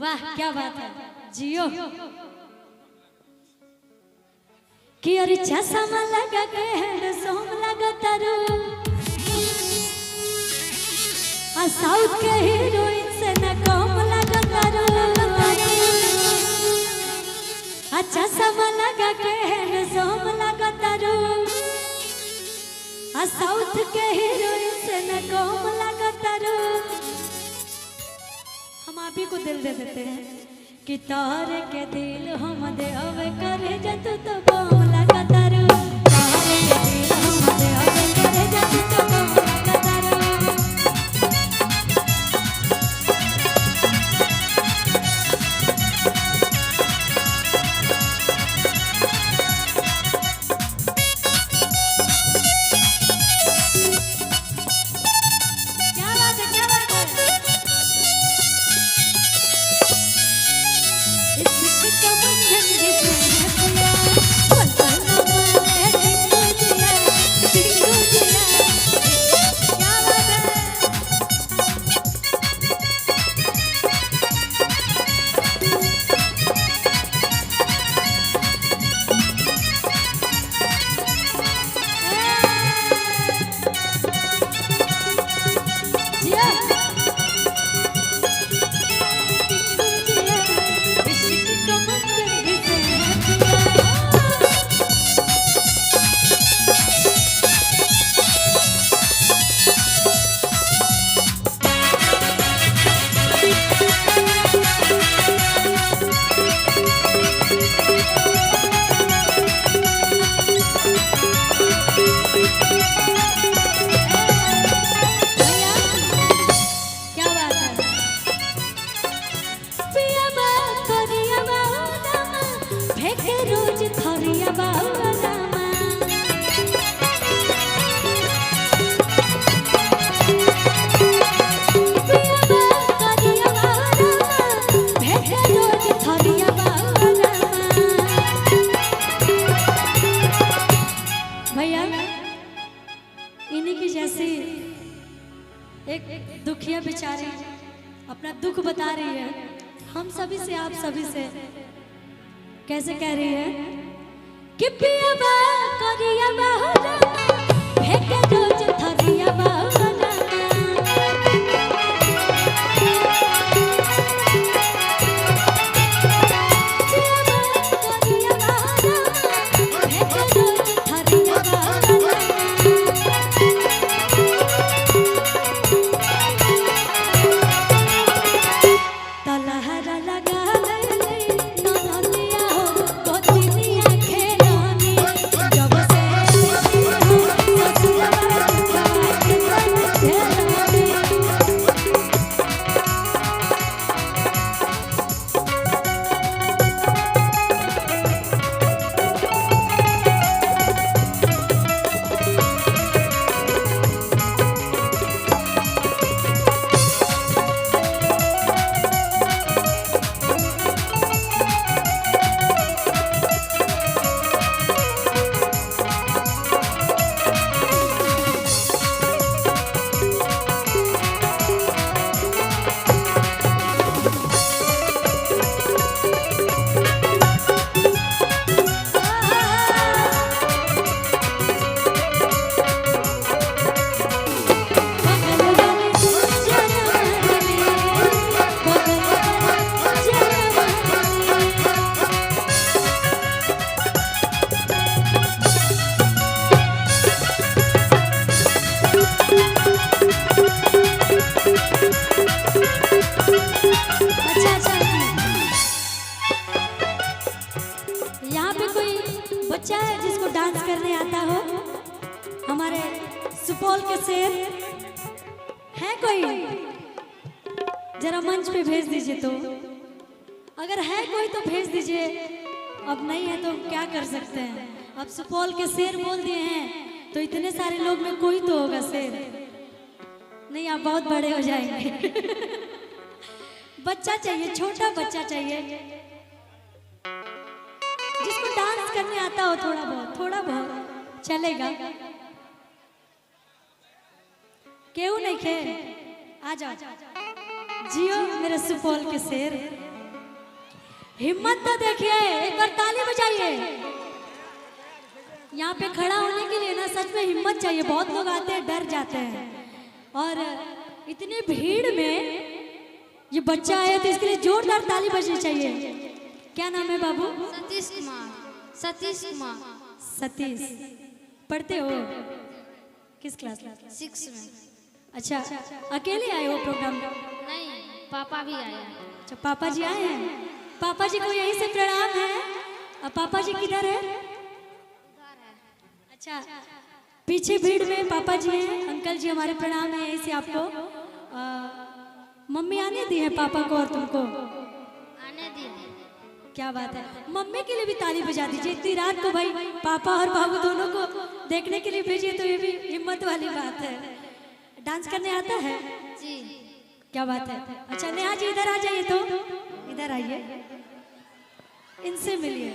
वाह क्या बात है जियो कि अरे चश्मा लगा के हैंडसम लगा तारू आ साउथ के हीरोइन से न कम लगा तारू आ चश्मा लगा के हैंडसम लगा तारू आ साउथ के हीरोइन से न कम लगा तारू। हम आप ही को दिल दे देते हैं कि तारे के दिल हम दे अवे करे जत तो कम लगा तारू तारे के दिल हम दे अवे करे जत तो कम लगा तारू। एक दुखिया बेचारी अपना दुख बता रही है हम सभी से आप सभी से कैसे कह रही है कि पिया बा करिया बाहुला फेंके रोज थरिया बाहुला बच्चा है जिसको डांस करने आता हो हमारे सुपौल के शेर है कोई जरा मंच पे भेज दीजिए तो अगर है कोई तो भेज दीजिए अब नहीं है तो क्या कर सकते हैं अब सुपौल के शेर बोल दिए हैं तो इतने सारे लोग में कोई तो होगा शेर नहीं आप बहुत बड़े हो जाएंगे बच्चा चाहिए छोटा बच्चा चाहिए जिसको डांस करने आता हो थोड़ा बहुत चलेगा क्यों नहीं खे आ जाओ जियो मेरे सुपौल के शेर। हिम्मत तो देखिए, एक बार ताली बजाइए। यहाँ पे खड़ा होने के लिए ना सच में हिम्मत चाहिए। बहुत लोग आते हैं डर जाते हैं, और इतनी भीड़ में ये बच्चा आया तो इसके लिए जोरदार ताली बजनी चाहिए। क्या नाम है बाबू? सतीश कुमार। सतीश कुमार। सतीश, पढ़ते हो किस क्लास? 6 में। अच्छा, अकेले आए हो प्रोग्राम? नहीं, पापा भी आए। अच्छा, पापा जी आए हैं। पापा जी को यहीं से प्रणाम है। और पापा जी किधर है? अच्छा, पीछे भीड़ में पापा जी हैं। अंकल जी हमारे प्रणाम है यहीं से आपको। मम्मी आने दी है पापा को और तुमको? आने दी। क्या बात है। मम्मी के लिए भी ताली बजा दीजिए। इतनी रात को भाई पापा और बाबू दोनों को देखने के लिए भेजिए तो ये भी हिम्मत वाली बात है। डांस करने आता है जी? क्या बात है। अच्छा नेहा जी इधर आ जाइए, तो इधर आइए, इनसे मिलिए।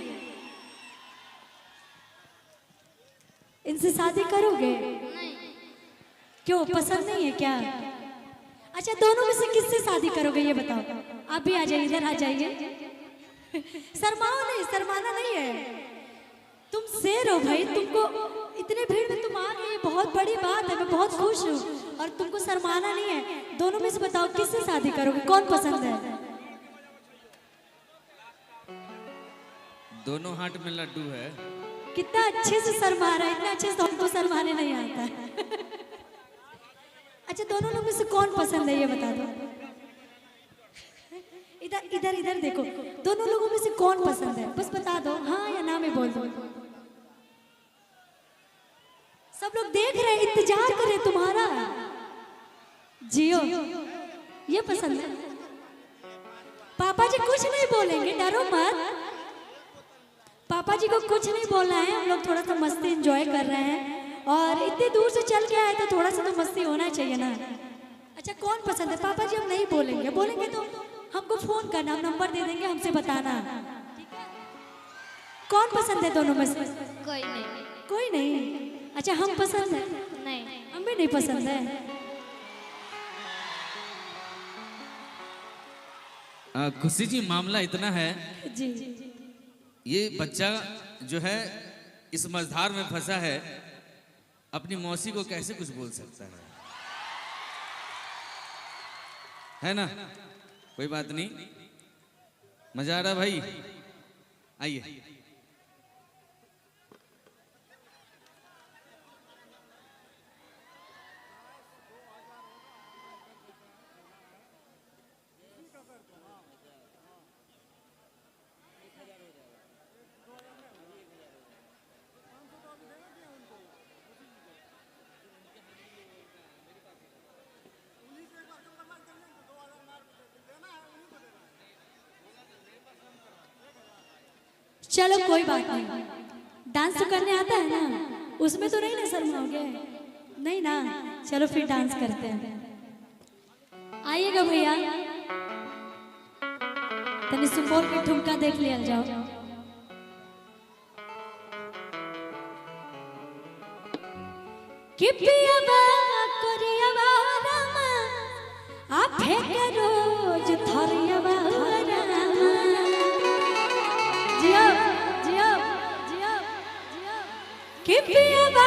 इनसे शादी करोगे? नहीं। क्यों, पसंद नहीं है क्या? अच्छा, दोनों में से किससे शादी करोगे ये बताओ। आप भी आ जाइए, इधर आ जाइए। शर्माओ नहीं, शर्माना नहीं है। तुम शेर हो भाई, तुमको इतने भीड़ में तुम आ गए, बहुत बड़ी बात है। मैं बहुत खुश हूँ और तुमको शर्माना नहीं है। दोनों में से बताओ किससे शादी करोगे, कौन पसंद है? दोनों हाथ में लड्डू है। कितना अच्छे से शर्मा रहा है, इतना अच्छे से हमको शर्माने नहीं आता है। अच्छा, दोनों लोग में से कौन पसंद है ये बता दो। इधर इधर इधर देखो, दोनों लोगों में से कौन पसंद है बस बता दो, हाँ या ना में बोल दो। सब लोग देख रहे हैं, इंतजार कर रहे हैं तुम्हारा। जियो, ये पसंद है। पापा जी कुछ नहीं बोलेंगे, डरो मत। पापा जी को कुछ नहीं बोलना है, हम लोग थोड़ा सा मस्ती एंजॉय कर रहे हैं और इतनी दूर से चल के आए तो थोड़ा सा तो मस्ती होना चाहिए ना। अच्छा, कौन पसंद है? पापा जी हम नहीं बोलेंगे, बोलेंगे तो हमको फोन करना, हम नंबर दे देंगे, हमसे बताना। कौन पसंद है दोनों में से? कोई नहीं। कोई नहीं। अच्छा, हम पसंद है? नहीं। हम भी नहीं पसंद है। खुशी जी, मामला इतना है, जी ये बच्चा जो है इस मझधार में फंसा है, अपनी मौसी को कैसे कुछ बोल सकता है ना? कोई बात नहीं, मजा आ रहा भाई, आइए। चलो कोई बात नहीं, डांस तो करने आता है ना, उसमें तो नहीं ना शर्माओगे? नहीं ना, चलो फिर डांस करते हैं। आइएगा भैया, तनी सुपौल के ठुमका देख लिया जाओ। कि पिया बा करिया बा रामा, आ फेंक रोज थरिया बा रामा। जियो जियो जियो जियो। कि पिया बा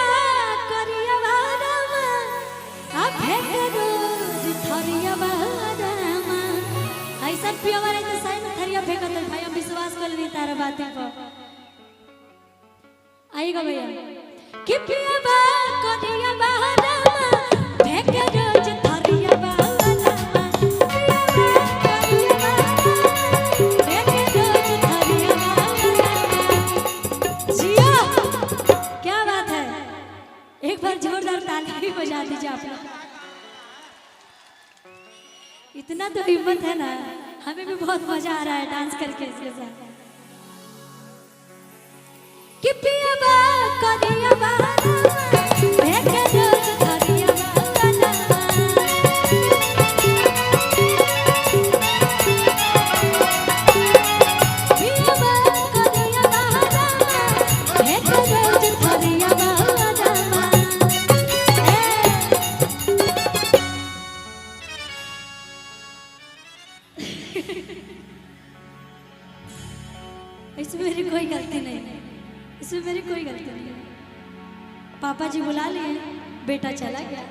करिया बा रामा, आ फेंक रोज थरिया बा रामा। ऐसा पिया बा रे तो सही में थरिया फेंकत है भाई, हम विश्वास कर नहीं तारा बातें पर। आइएगा भैया। कि पिया बा करिया बा रामा, फेंक रोज थरिया बा रामा। पिया बा करिया बा रामा, फेंक रोज थरिया बा रामा। जिया, क्या बात है, एक बार जोरदार ताली बजा दीजिए आप लोग। इतना तो हिम्मत है ना, हमें भी बहुत मजा आ रहा है डांस करके इसके साथ। कि पिया बा करिया बा रामा, फेंक रोज थरिया बा रामा। पिया बा करिया बा रामा, फेंक रोज थरिया बा रामा। इसमें मेरी कोई गलती नहीं है, इसमें मेरी कोई गलती नहीं है। पापा जी बुला लिए, बेटा चला गया,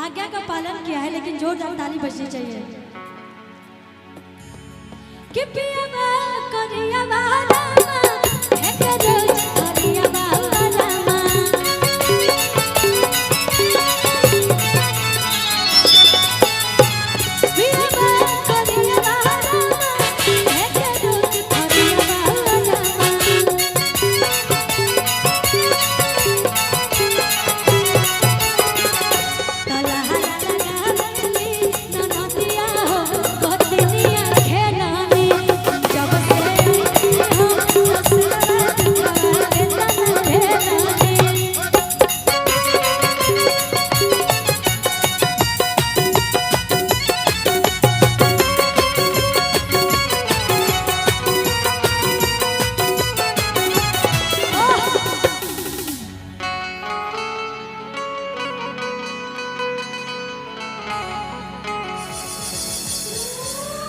आज्ञा का पालन किया है, लेकिन जोरदार ताली बजनी चाहिए। कि पिया बा करिया वाला है करो करिया वाला पिया बा करिया वाला है करो करिया वाला तला लगा ले ननदिया हो गोतिनिया खेलानी जब से हो ससुरा के तना खेलानी।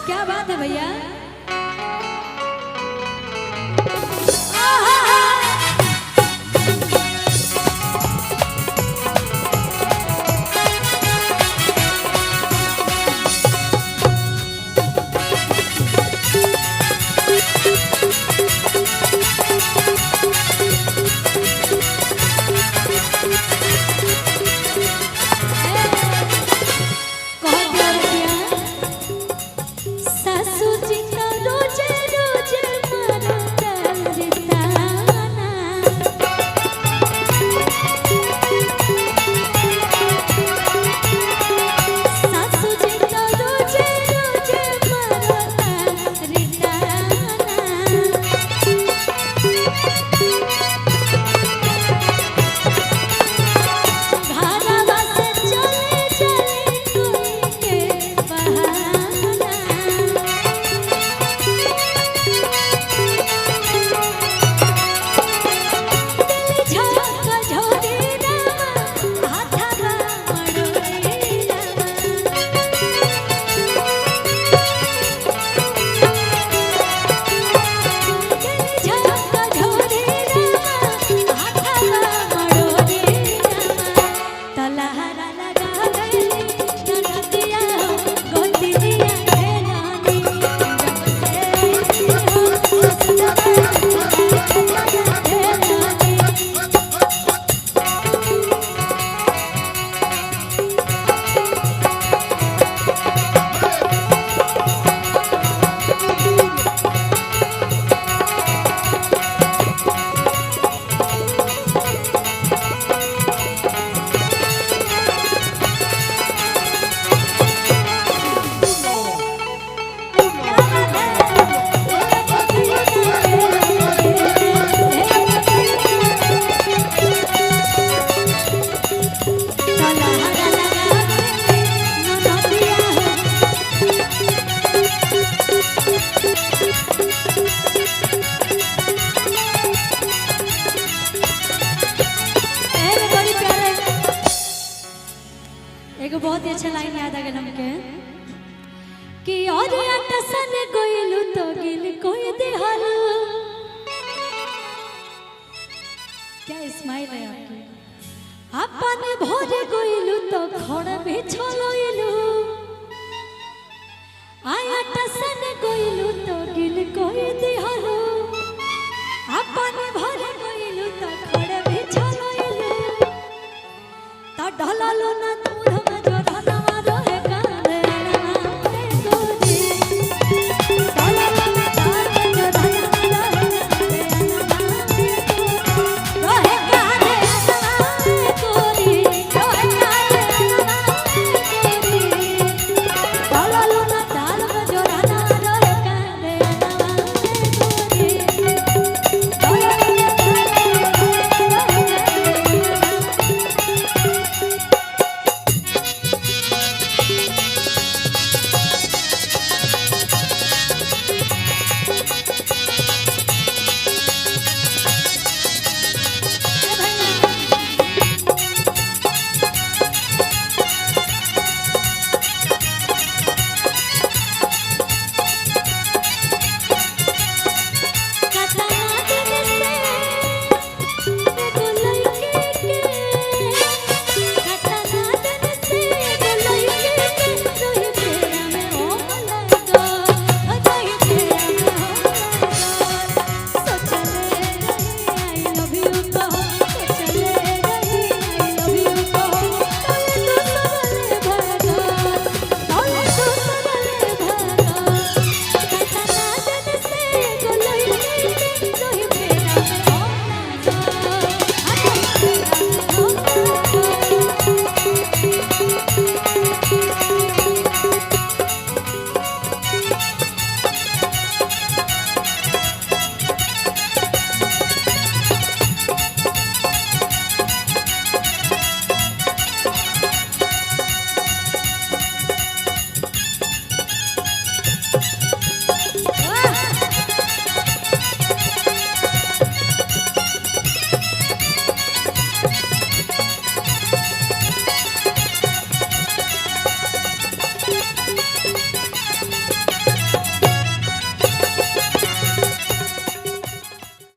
क्या बात है भैया। सासू जी का रोजे रोजे एगो बहुत ही अच्छा लाइन याद आ गया हमके कि और अटसन कोइलू तो गिल कोई देहलू। क्या स्माइल है आपकी। अपन भोरे कोइलू तो खोड़ भी छोलोइलू।